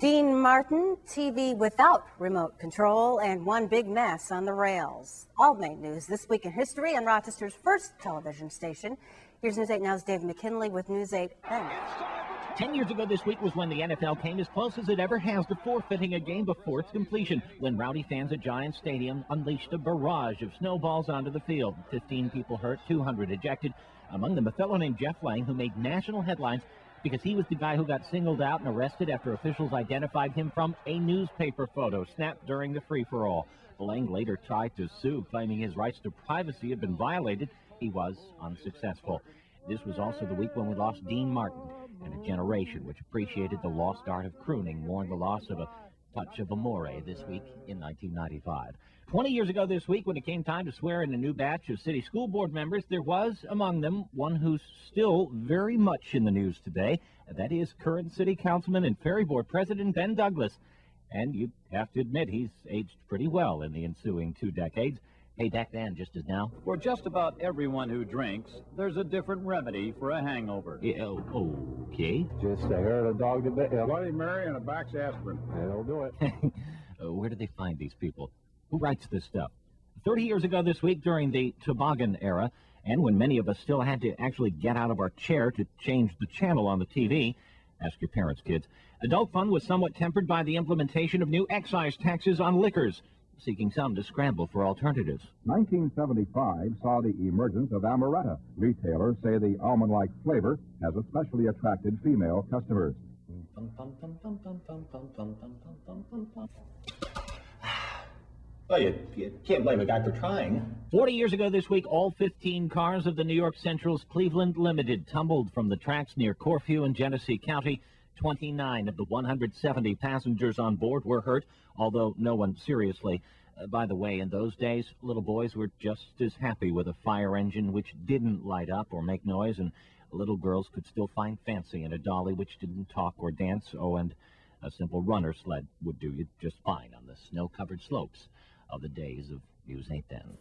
Dean Martin, TV without remote control, and one big mess on the rails. All made news this week in history on Rochester's first television station. Here's News 8 Now's Dave McKinley with News 8 then. 10 years ago this week was when the NFL came as close as it ever has to forfeiting a game before its completion, when rowdy fans at Giants Stadium unleashed a barrage of snowballs onto the field. 15 people hurt, 200 ejected, among them a fellow named Jeff Lang, who made national headlines because he was the guy who got singled out and arrested after officials identified him from a newspaper photo snapped during the free-for-all. Lang later tried to sue, claiming his rights to privacy had been violated. He was unsuccessful. This was also the week when we lost Dean Martin, and a generation which appreciated the lost art of crooning mourned the loss of a touch of amore this week in 1995. 20 years ago this week, when it came time to swear in a new batch of city school board members, there was among them one who's still very much in the news today, and that is current city councilman and ferry board president Ben Douglas. And you'd have to admit he's aged pretty well in the ensuing 2 decades. Hey, back then, just as now. For just about everyone who drinks, there's a different remedy for a hangover. Yeah, okay. Just a hair of a dog to bed, a Bloody Mary and a Bax aspirin. That'll do it. Where do they find these people? Who writes this stuff? 30 years ago this week, during the toboggan era, and when many of us still had to actually get out of our chair to change the channel on the TV, ask your parents, kids, adult fun was somewhat tempered by the implementation of new excise taxes on liquors, seeking some to scramble for alternatives. 1975 saw the emergence of amaretto. Retailers say the almond-like flavor has especially attracted female customers. Well, you can't blame a guy for trying. 40 years ago this week, all 15 cars of the New York Central's Cleveland Limited tumbled from the tracks near Corfu in Genesee County. 29 of the 170 passengers on board were hurt, although no one seriously. By the way, in those days, little boys were just as happy with a fire engine which didn't light up or make noise, and little girls could still find fancy in a dolly which didn't talk or dance. Oh, and a simple runner sled would do you just fine on the snow-covered slopes of the days of News 8 then.